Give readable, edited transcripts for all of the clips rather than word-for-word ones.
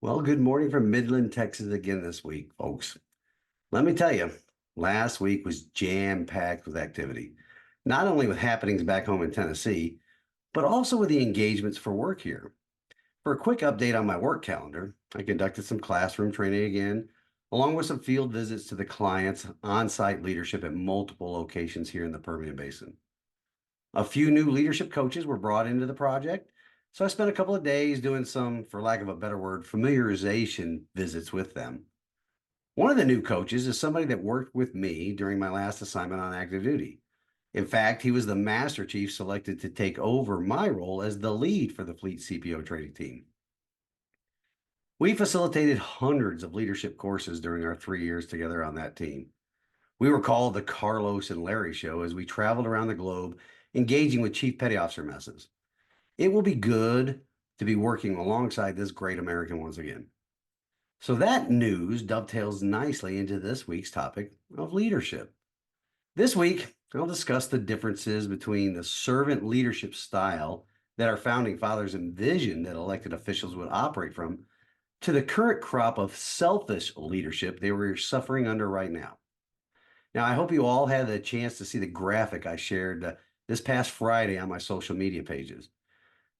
Well, good morning from Midland, Texas again this week, folks. Let me tell you, last week was jam-packed with activity, not only with happenings back home in Tennessee, but also with the engagements for work here. For a quick update on my work calendar, I conducted some classroom training again, along with some field visits to the clients, on-site leadership at multiple locations here in the Permian Basin. A few new leadership coaches were brought into the project, so I spent a couple of days doing some, for lack of a better word, familiarization visits with them. One of the new coaches is somebody that worked with me during my last assignment on active duty. In fact, he was the Master Chief selected to take over my role as the lead for the Fleet CPO training team. We facilitated hundreds of leadership courses during our 3 years together on that team. We were called the Carlos and Larry Show as we traveled around the globe engaging with Chief Petty Officer messes. It will be good to be working alongside this great American once again. So that news dovetails nicely into this week's topic of leadership. This week, I'll discuss the differences between the servant leadership style that our founding fathers envisioned that elected officials would operate from to the current crop of selfish leadership they were suffering under right now. Now, I hope you all had the chance to see the graphic I shared this past Friday on my social media pages.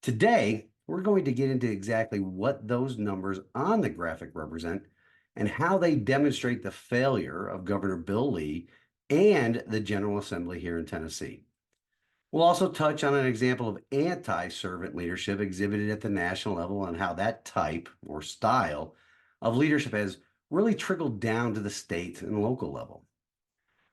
Today, we're going to get into exactly what those numbers on the graphic represent and how they demonstrate the failure of Governor Bill Lee and the General Assembly here in Tennessee. We'll also touch on an example of anti-servant leadership exhibited at the national level and how that type or style of leadership has really trickled down to the state and local level.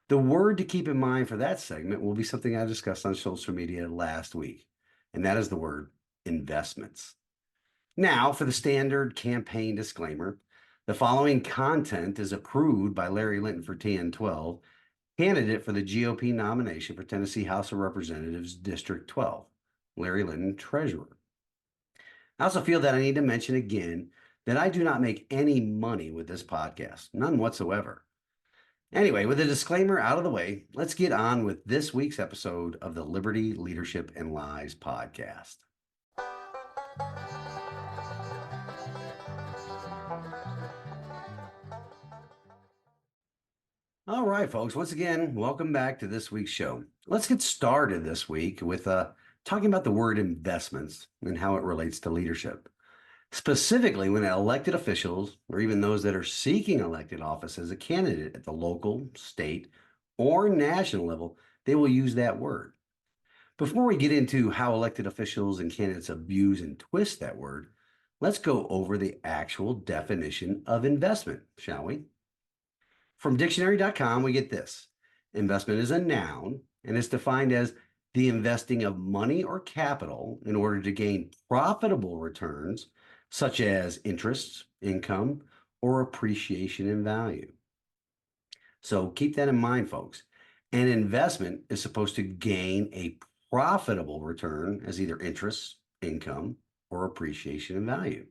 The word to keep in mind for that segment will be something I discussed on social media last week, and that is the word investments. Now, for the standard campaign disclaimer, the following content is approved by Larry Linton for TN12, candidate for the GOP nomination for Tennessee House of Representatives District 12, Larry Linton, Treasurer. I also feel that I need to mention again that I do not make any money with this podcast, none whatsoever. Anyway, with the disclaimer out of the way, let's get on with this week's episode of the Liberty, Leadership, and Lies podcast. All right, folks, once again, welcome back to this week's show. Let's get started this week with talking about the word investments and how it relates to leadership. Specifically, when elected officials, or even those that are seeking elected office as a candidate at the local, state, or national level, they will use that word. Before we get into how elected officials and candidates abuse and twist that word, let's go over the actual definition of investment, shall we? From dictionary.com, we get this. Investment is a noun and is defined as the investing of money or capital in order to gain profitable returns, such as interest, income, or appreciation in value. So keep that in mind, folks. An investment is supposed to gain a profitable return as either interest, income, or appreciation in value.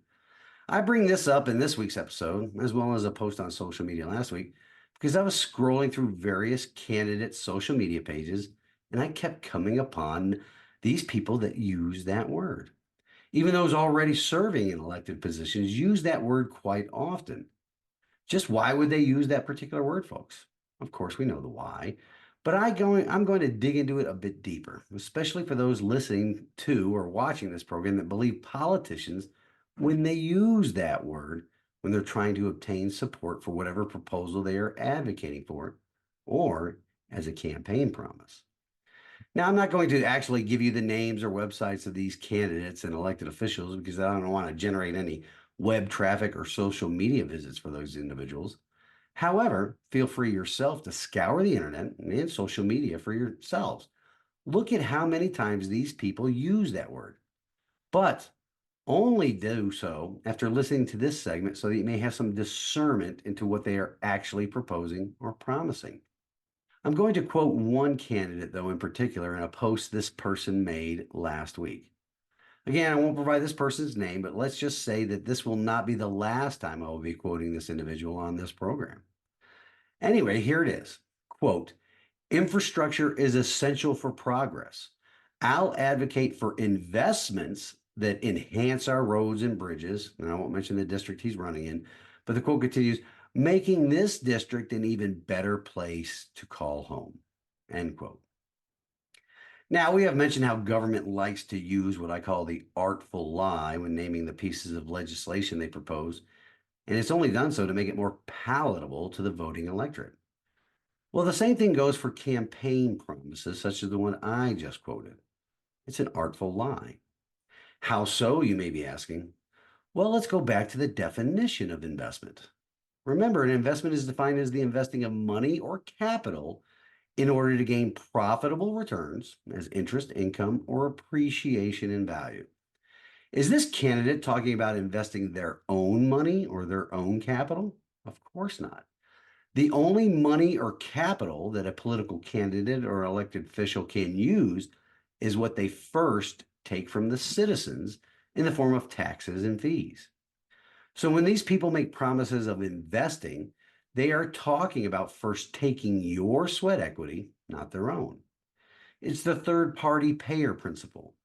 I bring this up in this week's episode, as well as a post on social media last week, because I was scrolling through various candidate social media pages and I kept coming upon these people that use that word. Even those already serving in elected positions use that word quite often. Just why would they use that particular word, folks? Of course, we know the why, but I'm going to dig into it a bit deeper, especially for those listening to or watching this program that believe politicians, when they use that word, when they're trying to obtain support for whatever proposal they are advocating for, or as a campaign promise. Now, I'm not going to actually give you the names or websites of these candidates and elected officials because I don't want to generate any web traffic or social media visits for those individuals. However, feel free yourself to scour the internet and social media for yourselves. Look at how many times these people use that word. But only do so after listening to this segment so that you may have some discernment into what they are actually proposing or promising. I'm going to quote one candidate, though, in particular, in a post this person made last week. Again, I won't provide this person's name, but let's just say that this will not be the last time I will be quoting this individual on this program. Anyway, here it is. Quote, infrastructure is essential for progress. I'll advocate for investments that enhance our roads and bridges. And I won't mention the district he's running in, but the quote continues, making this district an even better place to call home, end quote. Now, we have mentioned how government likes to use what I call the artful lie when naming the pieces of legislation they propose, and it's only done so to make it more palatable to the voting electorate. Well, the same thing goes for campaign promises, such as the one I just quoted. It's an artful lie. How so, you may be asking? Well, let's go back to the definition of investment. Remember, an investment is defined as the investing of money or capital in order to gain profitable returns as interest, income, or appreciation in value. Is this candidate talking about investing their own money or their own capital? Of course not. The only money or capital that a political candidate or elected official can use is what they first take from the citizens in the form of taxes and fees. So when these people make promises of investing, they are talking about first taking your sweat equity, not their own. It's the third party payer principle.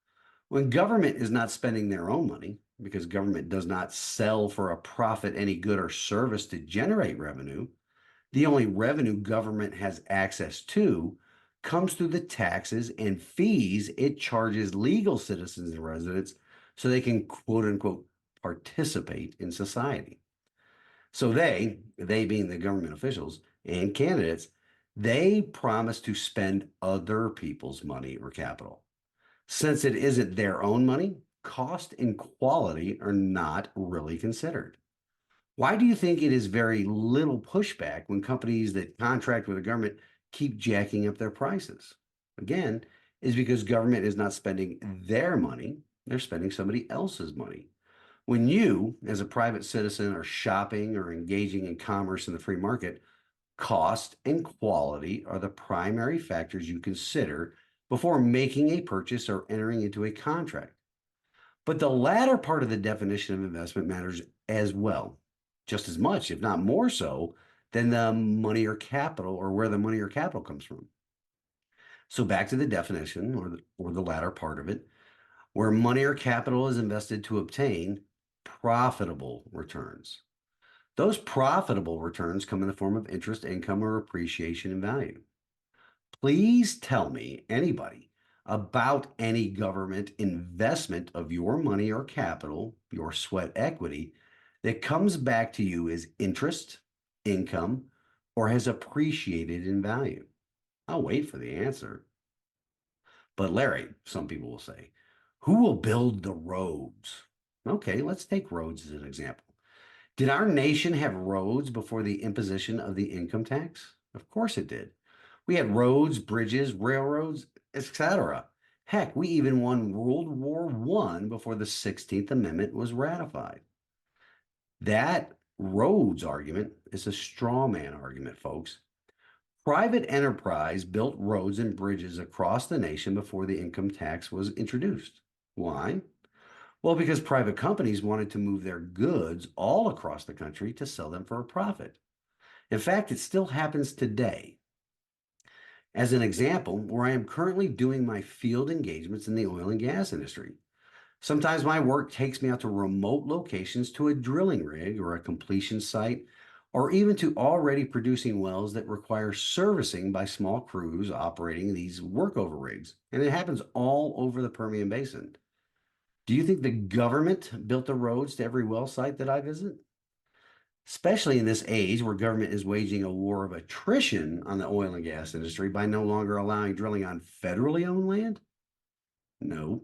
When government is not spending their own money, because government does not sell for a profit any good or service to generate revenue, the only revenue government has access to comes through the taxes and fees it charges legal citizens and residents so they can quote unquote participate in society. So they being the government officials and candidates, they promise to spend other people's money or capital. Since it isn't their own money, cost and quality are not really considered. Why do you think it is very little pushback when companies that contract with the government keep jacking up their prices? Again, is because government is not spending their money, they're spending somebody else's money. When you, as a private citizen, are shopping or engaging in commerce in the free market, cost and quality are the primary factors you consider before making a purchase or entering into a contract. But the latter part of the definition of investment matters as well, just as much, if not more so, than the money or capital or where the money or capital comes from. So back to the definition or the latter part of it, where money or capital is invested to obtain profitable returns. Those profitable returns come in the form of interest, income, or appreciation in value. Please tell me, anybody, about any government investment of your money or capital, your sweat equity, that comes back to you as interest, income, or has appreciated in value. I'll wait for the answer. But Larry, some people will say, who will build the roads? Okay, let's take roads as an example. Did our nation have roads before the imposition of the income tax? Of course it did. We had roads, bridges, railroads, etc. Heck, we even won World War I before the 16th Amendment was ratified. That roads argument is a straw man argument, folks. Private enterprise built roads and bridges across the nation before the income tax was introduced. Why? Well, because private companies wanted to move their goods all across the country to sell them for a profit. In fact, it still happens today. As an example, where I am currently doing my field engagements in the oil and gas industry. Sometimes my work takes me out to remote locations to a drilling rig or a completion site, or even to already producing wells that require servicing by small crews operating these workover rigs. And it happens all over the Permian Basin. Do you think the government built the roads to every well site that I visit? Especially in this age where government is waging a war of attrition on the oil and gas industry by no longer allowing drilling on federally owned land? No.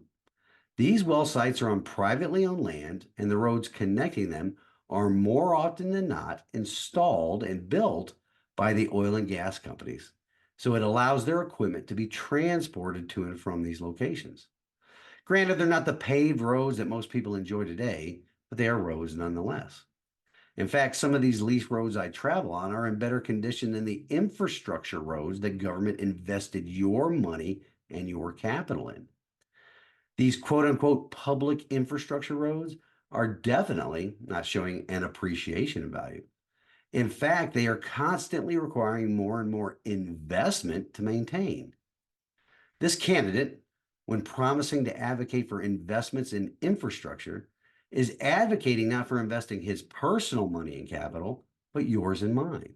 These well sites are on privately owned land, and the roads connecting them are more often than not installed and built by the oil and gas companies. So it allows their equipment to be transported to and from these locations. Granted, they're not the paved roads that most people enjoy today, but they are roads nonetheless. In fact, some of these lease roads I travel on are in better condition than the infrastructure roads that government invested your money and your capital in. These quote unquote public infrastructure roads are definitely not showing an appreciation in value. In fact, they are constantly requiring more and more investment to maintain. This candidate when promising to advocate for investments in infrastructure is advocating not for investing his personal money and capital, but yours and mine.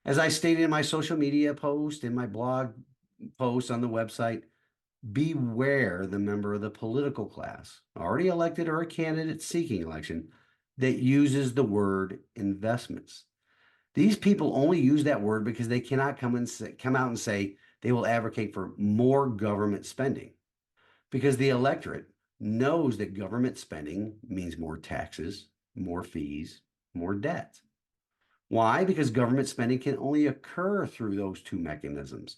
As I stated in my social media post, in my blog post on the website, beware the member of the political class, already elected or a candidate seeking election, that uses the word investments. These people only use that word because they cannot come out and say they will advocate for more government spending. Because the electorate knows that government spending means more taxes, more fees, more debt. Why? Because government spending can only occur through those two mechanisms: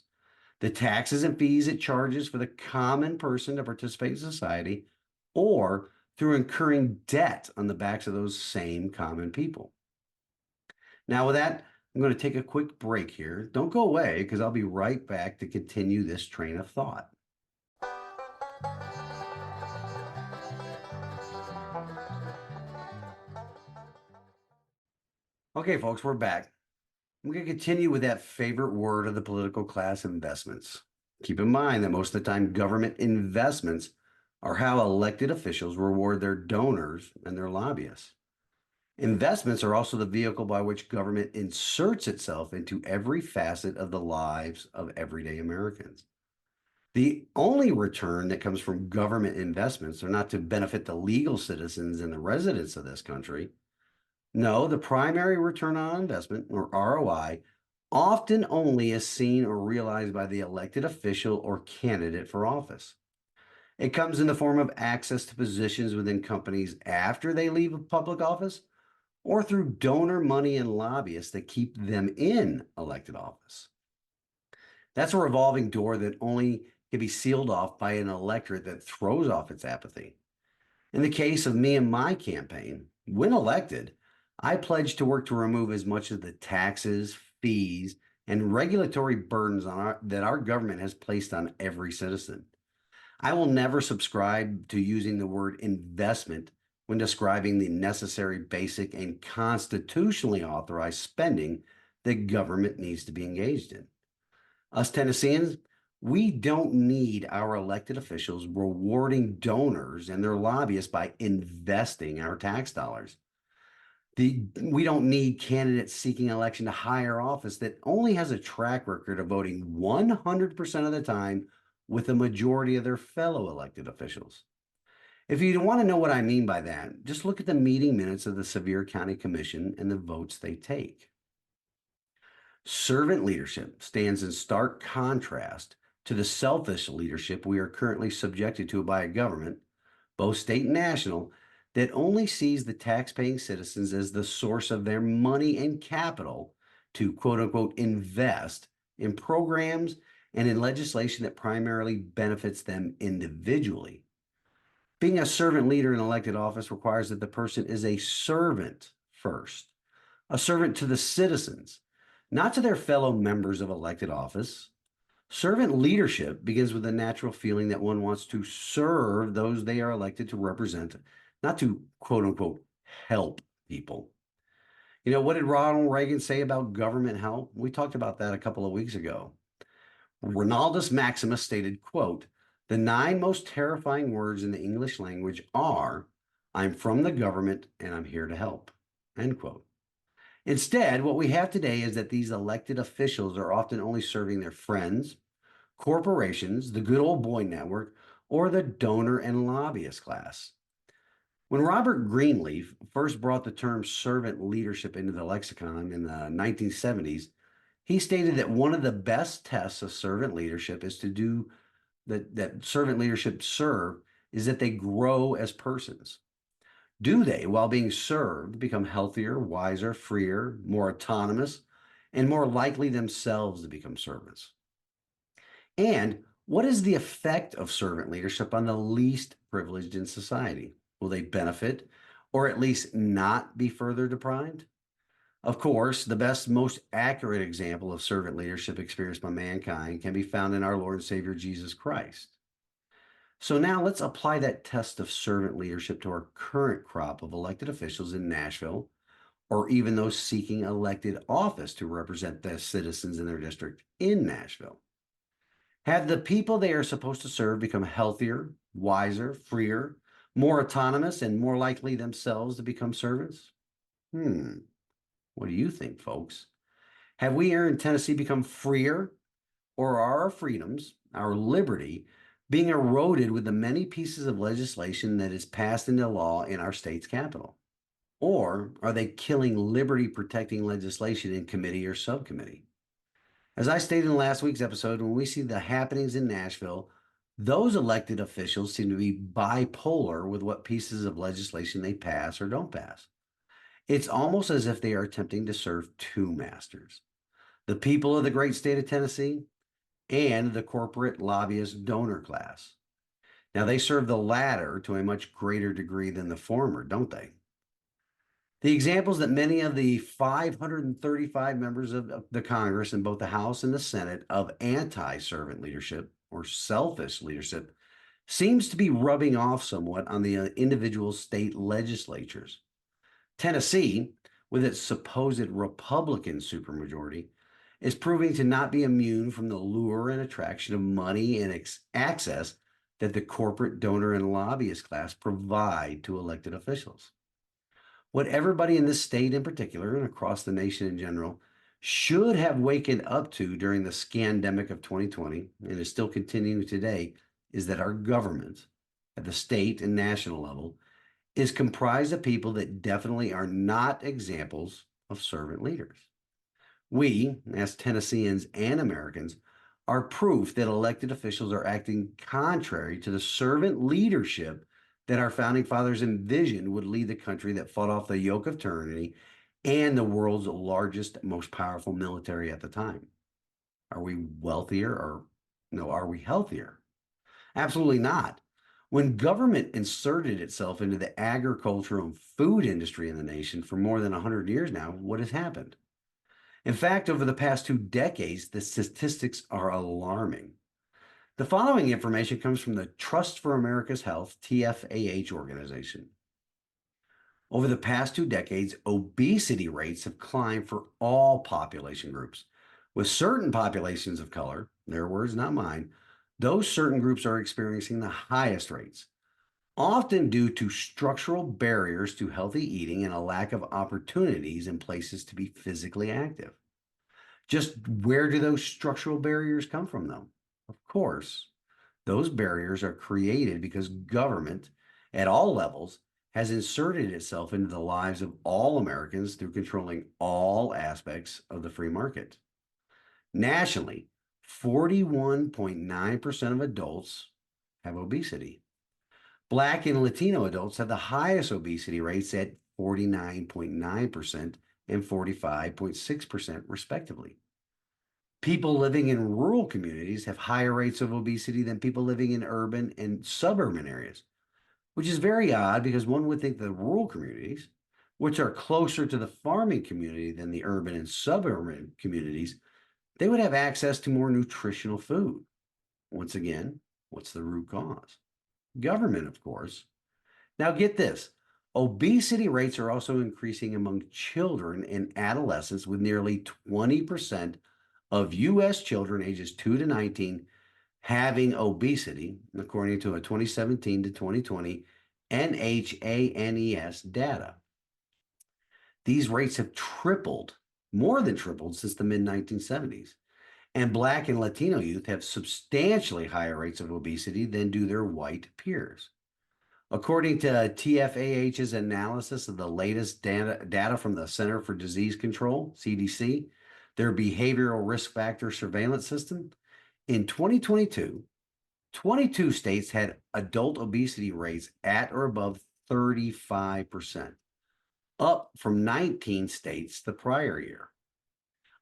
the taxes and fees it charges for the common person to participate in society, or through incurring debt on the backs of those same common people. Now, with that, I'm going to take a quick break here. Don't go away, because I'll be right back to continue this train of thought. Okay, folks, we're back. I'm going to continue with that favorite word of the political class: investments. Keep in mind that most of the time, government investments are how elected officials reward their donors and their lobbyists. Investments are also the vehicle by which government inserts itself into every facet of the lives of everyday Americans. The only return that comes from government investments are not to benefit the legal citizens and the residents of this country. No, the primary return on investment, or ROI, often only is seen or realized by the elected official or candidate for office. It comes in the form of access to positions within companies after they leave public office, or through donor money and lobbyists that keep them in elected office. That's a revolving door that only can be sealed off by an electorate that throws off its apathy. In the case of me and my campaign, when elected, I pledged to work to remove as much of the taxes, fees, and regulatory burdens that our government has placed on every citizen. I will never subscribe to using the word investment when describing the necessary, basic, and constitutionally authorized spending that government needs to be engaged in. Us Tennesseans, we don't need our elected officials rewarding donors and their lobbyists by investing our tax dollars. We don't need candidates seeking election to higher office that only has a track record of voting 100% of the time with a majority of their fellow elected officials. If you want to know what I mean by that, just look at the meeting minutes of the Sevier County Commission and the votes they take. Servant leadership stands in stark contrast to the selfish leadership we are currently subjected to by a government, both state and national, that only sees the tax-paying citizens as the source of their money and capital to quote unquote invest in programs and in legislation that primarily benefits them individually. Being a servant leader in elected office requires that the person is a servant first, a servant to the citizens, not to their fellow members of elected office. Servant leadership begins with a natural feeling that one wants to serve those they are elected to represent, not to quote unquote help people. You know, what did Ronald Reagan say about government help? We talked about that a couple of weeks ago. Ronaldus Maximus stated, quote, "The 9 most terrifying words in the English language are, I'm from the government and I'm here to help," end quote. Instead, what we have today is that these elected officials are often only serving their friends, corporations, the good old boy network, or the donor and lobbyist class. When Robert Greenleaf first brought the term servant leadership into the lexicon in the 1970s, he stated that one of the best tests of servant leadership is to do that servant leadership serve is that they grow as persons. Do they, while being served, become healthier, wiser, freer, more autonomous, and more likely themselves to become servants? And what is the effect of servant leadership on the least privileged in society? Will they benefit or at least not be further deprived? Of course, the best, most accurate example of servant leadership experienced by mankind can be found in our Lord and Savior Jesus Christ. So now let's apply that test of servant leadership to our current crop of elected officials in Nashville, or even those seeking elected office to represent the citizens in their district in Nashville. Have the people they are supposed to serve become healthier, wiser, freer, more autonomous, and more likely themselves to become servants? What do you think, folks? Have we here in Tennessee become freer, or are our freedoms, our liberty, being eroded with the many pieces of legislation that is passed into law in our state's capital? Or are they killing liberty protecting legislation in committee or subcommittee? As I stated in last week's episode, when we see the happenings in Nashville, those elected officials seem to be bipolar with what pieces of legislation they pass or don't pass. It's almost as if they are attempting to serve two masters: the people of the great state of Tennessee and the corporate lobbyist donor class. Now, they serve the latter to a much greater degree than the former, don't they? The examples that many of the 535 members of the Congress in both the House and the Senate of anti servant leadership or selfish leadership seems to be rubbing off somewhat on the individual state legislatures. Tennessee, with its supposed Republican supermajority, is proving to not be immune from the lure and attraction of money and access that the corporate donor and lobbyist class provide to elected officials. What everybody in this state in particular and across the nation in general should have wakened up to during the scandemic of 2020 and is still continuing today is that our government at the state and national level is comprised of people that definitely are not examples of servant leaders. We, as Tennesseans and Americans, are proof that elected officials are acting contrary to the servant leadership that our founding fathers envisioned would lead the country that fought off the yoke of tyranny and the world's largest, most powerful military at the time. Are we wealthier or no, are we healthier? Absolutely not. When government inserted itself into the agricultural and food industry in the nation for more than 100 years now, what has happened? In fact, over the past 2 decades, the statistics are alarming. The following information comes from the Trust for America's Health, TFAH organization. Over the past 2 decades, obesity rates have climbed for all population groups. With certain populations of color, their words, not mine, those certain groups are experiencing the highest rates, often due to structural barriers to healthy eating and a lack of opportunities in places to be physically active. Just where do those structural barriers come from, though? Of course, those barriers are created because government at all levels has inserted itself into the lives of all Americans through controlling all aspects of the free market. Nationally, 41.9% of adults have obesity. Black and Latino adults have the highest obesity rates at 49.9% and 45.6%, respectively. People living in rural communities have higher rates of obesity than people living in urban and suburban areas, which is very odd because one would think the rural communities, which are closer to the farming community than the urban and suburban communities, they would have access to more nutritional food. Once again, what's the root cause? Government, of course. Now, get this: obesity rates are also increasing among children and adolescents, with nearly 20% of U.S. children ages 2 to 19 having obesity, according to a 2017 to 2020 NHANES data. These rates have tripled, more than tripled, since the mid 1970s. And Black and Latino youth have substantially higher rates of obesity than do their white peers. According to TFAH's analysis of the latest data from the Center for Disease Control, CDC, their behavioral risk factor surveillance system, in 2022, 22 states had adult obesity rates at or above 35%, up from 19 states the prior year.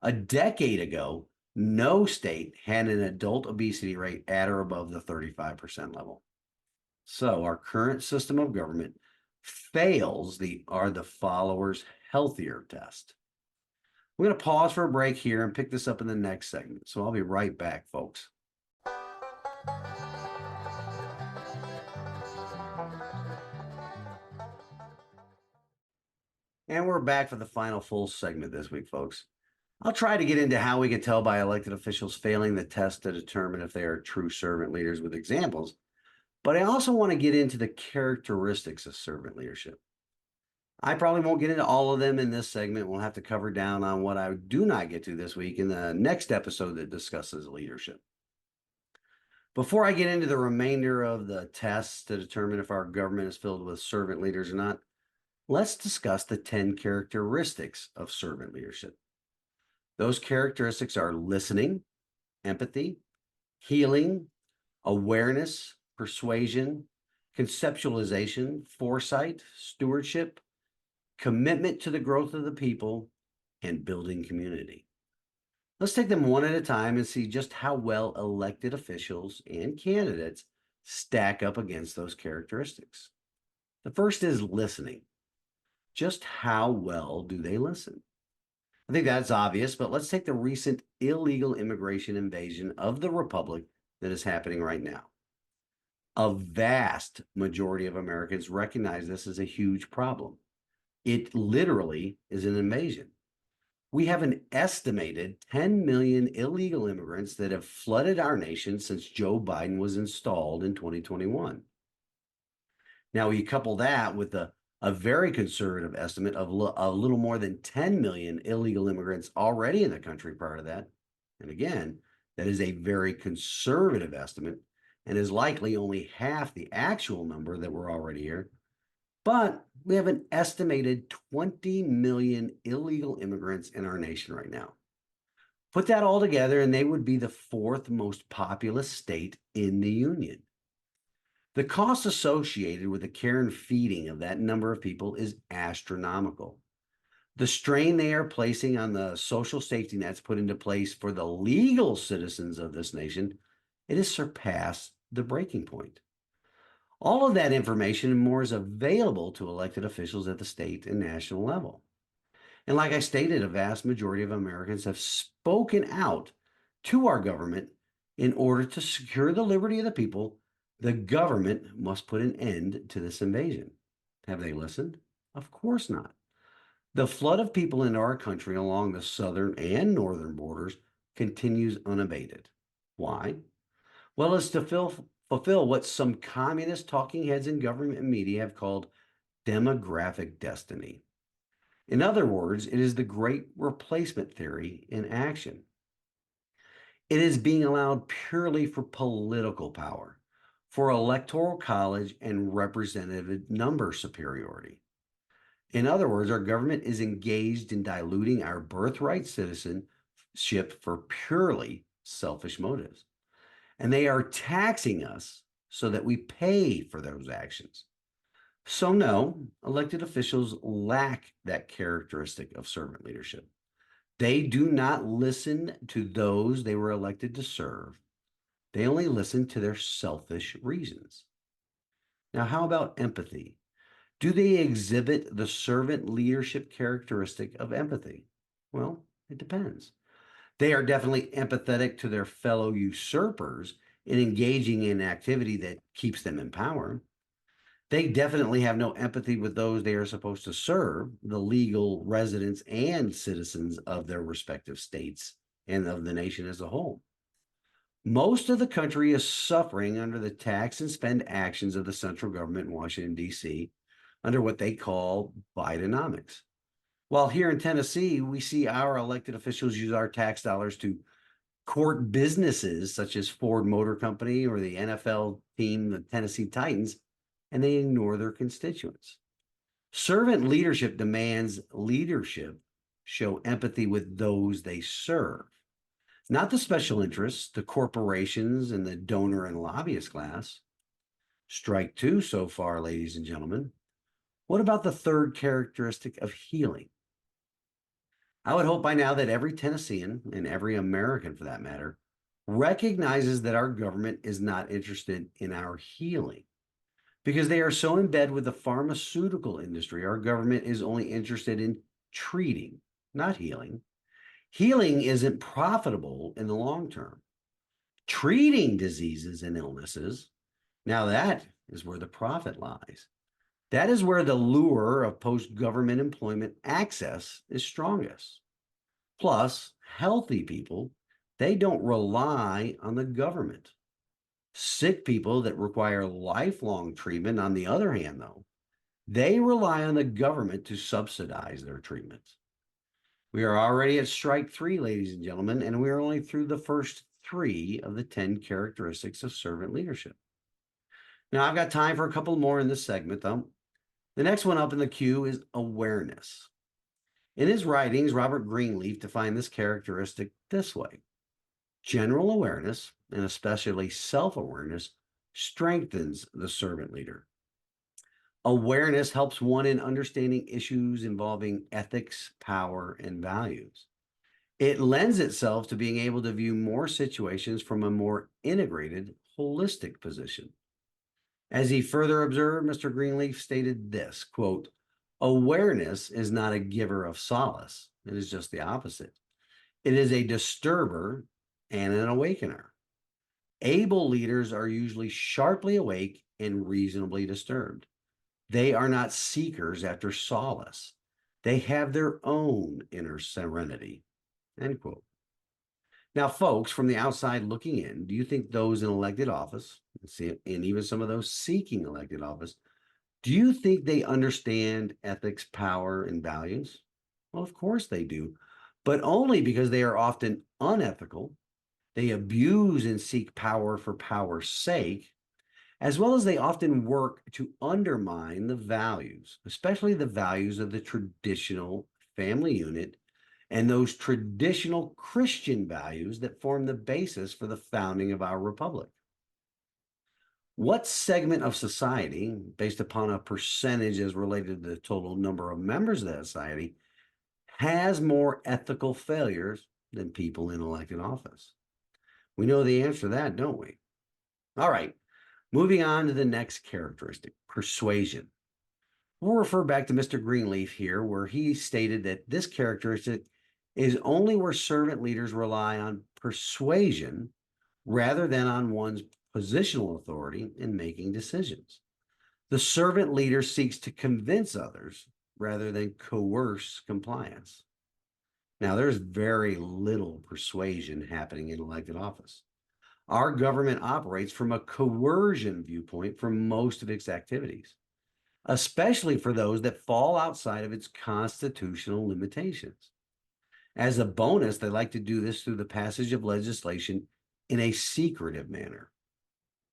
A decade ago, no state had an adult obesity rate at or above the 35% level. So our current system of government fails the "are the followers healthier" test. We're going to pause for a break here and pick this up in the next segment. So I'll be right back, folks. And we're back for the final full segment this week, folks. I'll try to get into how we can tell by elected officials failing the test to determine if they are true servant leaders with examples, but I also want to get into the characteristics of servant leadership. I probably won't get into all of them in this segment. We'll have to cover down on what I do not get to this week in the next episode that discusses leadership. Before I get into the remainder of the tests to determine if our government is filled with servant leaders or not, let's discuss the 10 characteristics of servant leadership. Those characteristics are listening, empathy, healing, awareness, persuasion, conceptualization, foresight, stewardship, commitment to the growth of the people, and building community. Let's take them one at a time and see just how well elected officials and candidates stack up against those characteristics. The first is listening. Just how well do they listen? I think that's obvious, but let's take the recent illegal immigration invasion of the Republic that is happening right now. A vast majority of Americans recognize this as a huge problem. It literally is an invasion. We have an estimated 10 million illegal immigrants that have flooded our nation since Joe Biden was installed in 2021. Now, you couple that with a very conservative estimate of a little more than 10 million illegal immigrants already in the country prior to that. And again, that is a very conservative estimate and is likely only half the actual number that were already here. But we have an estimated 20 million illegal immigrants in our nation right now. Put that all together, and they would be the fourth most populous state in the union. The cost associated with the care and feeding of that number of people is astronomical. The strain they are placing on the social safety nets put into place for the legal citizens of this nation, it has surpassed the breaking point. All of that information and more is available to elected officials at the state and national level. And like I stated, a vast majority of Americans have spoken out to our government in order to secure the liberty of the people. The government must put an end to this invasion. Have they listened? Of course not. The flood of people into our country along the southern and northern borders continues unabated. Why? Well, it's to fulfill what some communist talking heads in government and media have called demographic destiny. In other words, it is the great replacement theory in action. It is being allowed purely for political power, for electoral college and representative number superiority. In other words, our government is engaged in diluting our birthright citizenship for purely selfish motives. And they are taxing us so that we pay for those actions. So no, elected officials lack that characteristic of servant leadership. They do not listen to those they were elected to serve. They only listen to their selfish reasons. Now, how about empathy? Do they exhibit the servant leadership characteristic of empathy? Well, it depends. They are definitely empathetic to their fellow usurpers in engaging in activity that keeps them in power. They definitely have no empathy with those they are supposed to serve, the legal residents and citizens of their respective states and of the nation as a whole. Most of the country is suffering under the tax and spend actions of the central government in Washington, D.C., under what they call Bidenomics. While here in Tennessee, we see our elected officials use our tax dollars to court businesses such as Ford Motor Company or the NFL team, the Tennessee Titans, and they ignore their constituents. Servant leadership demands leadership show empathy with those they serve, not the special interests, the corporations, and the donor and lobbyist class. Strike two so far, ladies and gentlemen. What about the third characteristic of healing? I would hope by now that every Tennessean, and every American for that matter, recognizes that our government is not interested in our healing. Because they are so in bed with the pharmaceutical industry, our government is only interested in treating, not healing. Healing isn't profitable in the long term. Treating diseases and illnesses, now that is where the profit lies. That is where the lure of post-government employment access is strongest. Plus, healthy people, they don't rely on the government. Sick people that require lifelong treatment, on the other hand, though, they rely on the government to subsidize their treatments. We are already at strike three, ladies and gentlemen, and we are only through the first three of the 10 characteristics of servant leadership. Now, I've got time for a couple more in this segment, though. The next one up in the queue is awareness. In his writings, Robert Greenleaf defined this characteristic this way: general awareness, and especially self-awareness, strengthens the servant leader. Awareness helps one in understanding issues involving ethics, power, and values. It lends itself to being able to view more situations from a more integrated, holistic position. As he further observed, Mr. Greenleaf stated this, quote, "Awareness is not a giver of solace. It is just the opposite. It is a disturber and an awakener. Able leaders are usually sharply awake and reasonably disturbed. They are not seekers after solace. They have their own inner serenity." End quote. Now, folks, from the outside looking in, do you think those in elected office, and even some of those seeking elected office, do you think they understand ethics, power, and values? Well, of course they do, but only because they are often unethical. They abuse and seek power for power's sake, as well as they often work to undermine the values, especially the values of the traditional family unit and those traditional Christian values that form the basis for the founding of our republic. What segment of society, based upon a percentage as related to the total number of members of that society, has more ethical failures than people in elected office? We know the answer to that, don't we? All right. Moving on to the next characteristic, persuasion. We'll refer back to Mr. Greenleaf here, where he stated that this characteristic is only where servant leaders rely on persuasion rather than on one's positional authority in making decisions. The servant leader seeks to convince others rather than coerce compliance. Now, there's very little persuasion happening in elected office. Our government operates from a coercion viewpoint for most of its activities, especially for those that fall outside of its constitutional limitations. As a bonus, they like to do this through the passage of legislation in a secretive manner.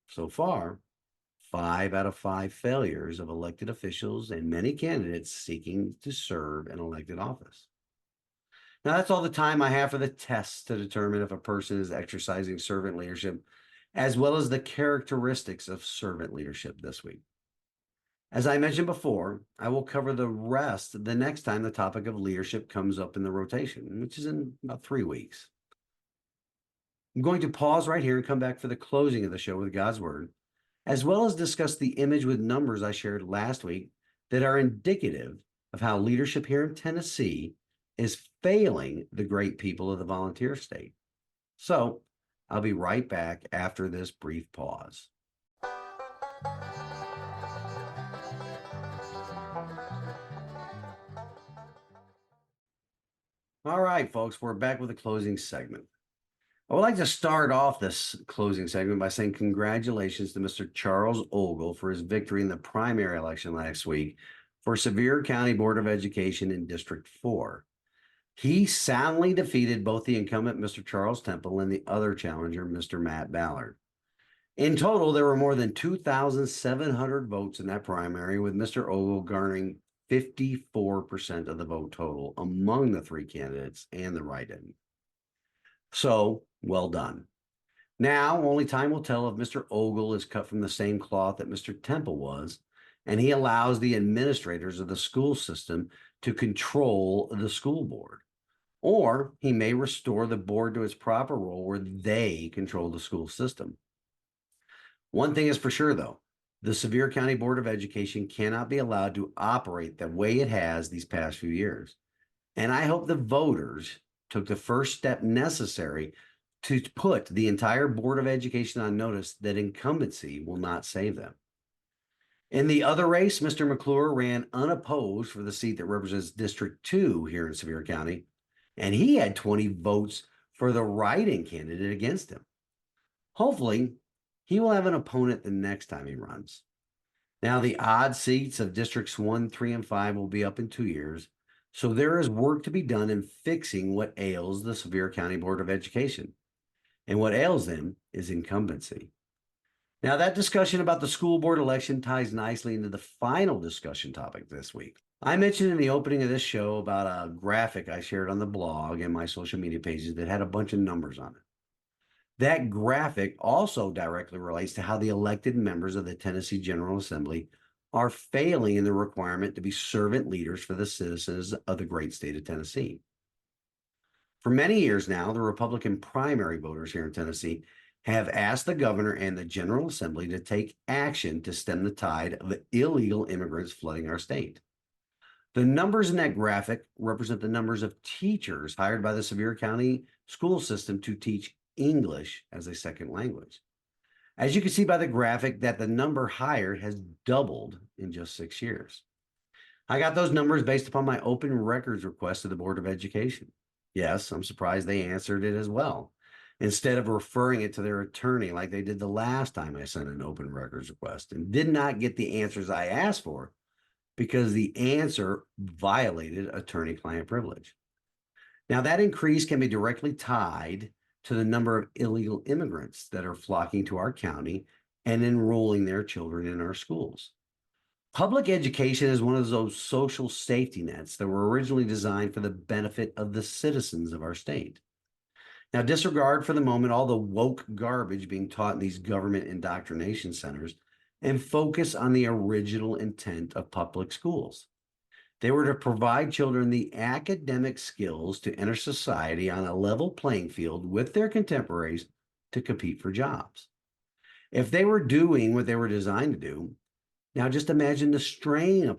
So far, 5 out of 5 failures of elected officials and many candidates seeking to serve an elected office. Now, that's all the time I have for the tests to determine if a person is exercising servant leadership, as well as the characteristics of servant leadership this week. As I mentioned before, I will cover the rest the next time the topic of leadership comes up in the rotation, which is in about 3 weeks. I'm going to pause right here and come back for the closing of the show with God's Word, as well as discuss the image with numbers I shared last week that are indicative of how leadership here in Tennessee is failing the great people of the volunteer state. So I'll be right back after this brief pause. All right, folks, we're back with the closing segment. I would like to start off this closing segment by saying congratulations to Mr. Charles Ogle for his victory in the primary election last week for Sevier County Board of Education in District 4. He soundly defeated both the incumbent, Mr. Charles Temple, and the other challenger, Mr. Matt Ballard. In total, there were more than 2,700 votes in that primary, with Mr. Ogle garnering 54% of the vote total among the 3 candidates and the write-in. So, well done. Now, only time will tell if Mr. Ogle is cut from the same cloth that Mr. Temple was, and he allows the administrators of the school system to control the school board. Or he may restore the board to its proper role where they control the school system. One thing is for sure, though, the Sevier County Board of Education cannot be allowed to operate the way it has these past few years. And I hope the voters took the first step necessary to put the entire Board of Education on notice that incumbency will not save them. In the other race, Mr. McClure ran unopposed for the seat that represents District 2 here in Sevier County, and he had 20 votes for the write-in candidate against him. Hopefully, he will have an opponent the next time he runs. Now, the odd seats of districts 1, 3, and 5 will be up in 2 years, so there is work to be done in fixing what ails the Sevier County Board of Education. And what ails them is incumbency. Now, that discussion about the school board election ties nicely into the final discussion topic this week. I mentioned in the opening of this show about a graphic I shared on the blog and my social media pages that had a bunch of numbers on it. That graphic also directly relates to how the elected members of the Tennessee General Assembly are failing in the requirement to be servant leaders for the citizens of the great state of Tennessee. For many years now, the Republican primary voters here in Tennessee have asked the governor and the General Assembly to take action to stem the tide of illegal immigrants flooding our state. The numbers in that graphic represent the numbers of teachers hired by the Sevier County school system to teach English as a second language. As you can see by the graphic, that the number hired has doubled in just 6 years. I got those numbers based upon my open records request to the Board of Education. Yes, I'm surprised they answered it as well, instead of referring it to their attorney like they did the last time I sent an open records request, and did not get the answers I asked for because the answer violated attorney-client privilege. Now, that increase can be directly tied to the number of illegal immigrants that are flocking to our county and enrolling their children in our schools. Public education is one of those social safety nets that were originally designed for the benefit of the citizens of our state. Now, disregard for the moment all the woke garbage being taught in these government indoctrination centers and focus on the original intent of public schools. They were to provide children the academic skills to enter society on a level playing field with their contemporaries to compete for jobs. If they were doing what they were designed to do, now just imagine the strain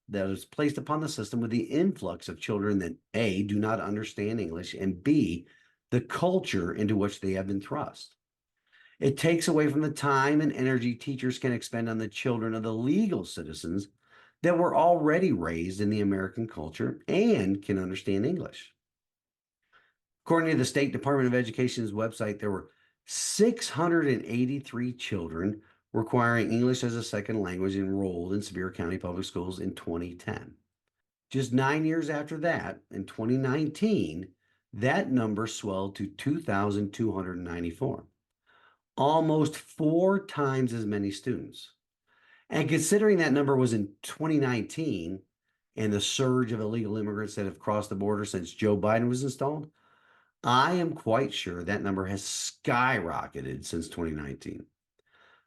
that is placed upon the system with the influx of children that A, do not understand English, and B, the culture into which they have been thrust. It takes away from the time and energy teachers can expend on the children of the legal citizens that were already raised in the American culture and can understand English. According to the State Department of Education's website, there were 683 children requiring English as a second language enrolled in Sevier County Public Schools in 2010. Just 9 years after that, in 2019, that number swelled to 2,294, almost 4 times as many students. And considering that number was in 2019 and the surge of illegal immigrants that have crossed the border since Joe Biden was installed, I am quite sure that number has skyrocketed since 2019,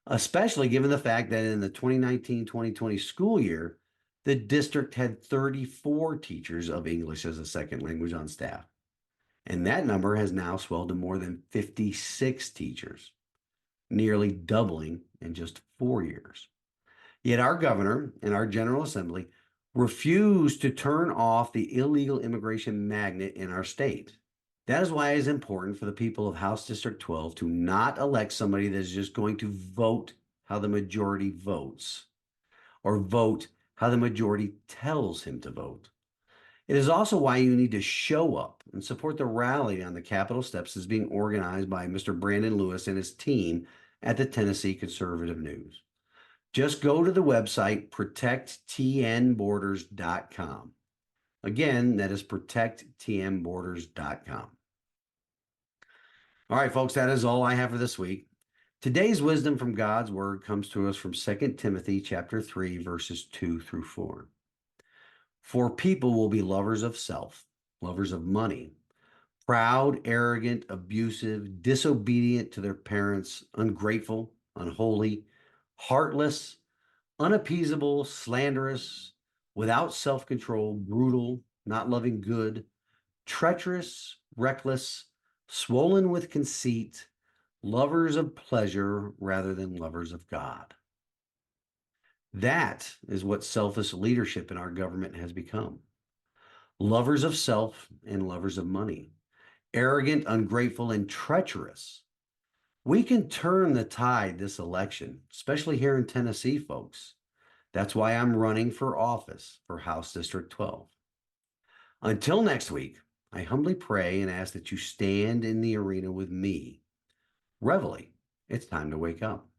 especially given the fact that in the 2019-2020 school year, the district had 34 teachers of English as a second language on staff. And that number has now swelled to more than 56 teachers, nearly doubling in just 4 years. Yet our governor and our General Assembly refuse to turn off the illegal immigration magnet in our state. That is why it is important for the people of House District 12 to not elect somebody that is just going to vote how the majority votes or vote how the majority tells him to vote. It is also why you need to show up and support the rally on the Capitol steps that's being organized by Mr. Brandon Lewis and his team at the Tennessee Conservative News. Just go to the website protecttnborders.com. Again, that is protecttnborders.com. All right, folks, that is all I have for this week. Today's wisdom from God's word comes to us from 2 Timothy chapter 3, verses 2 through 4. For people will be lovers of self, lovers of money, proud, arrogant, abusive, disobedient to their parents, ungrateful, unholy, heartless, unappeasable, slanderous, without self-control, brutal, not loving good, treacherous, reckless, swollen with conceit, lovers of pleasure rather than lovers of God. That is what selfish leadership in our government has become. Lovers of self and lovers of money, arrogant, ungrateful, and treacherous. We can turn the tide this election, especially here in Tennessee, folks. That's why I'm running for office for House District 12. Until next week, I humbly pray and ask that you stand in the arena with me. Reveille, it's time to wake up.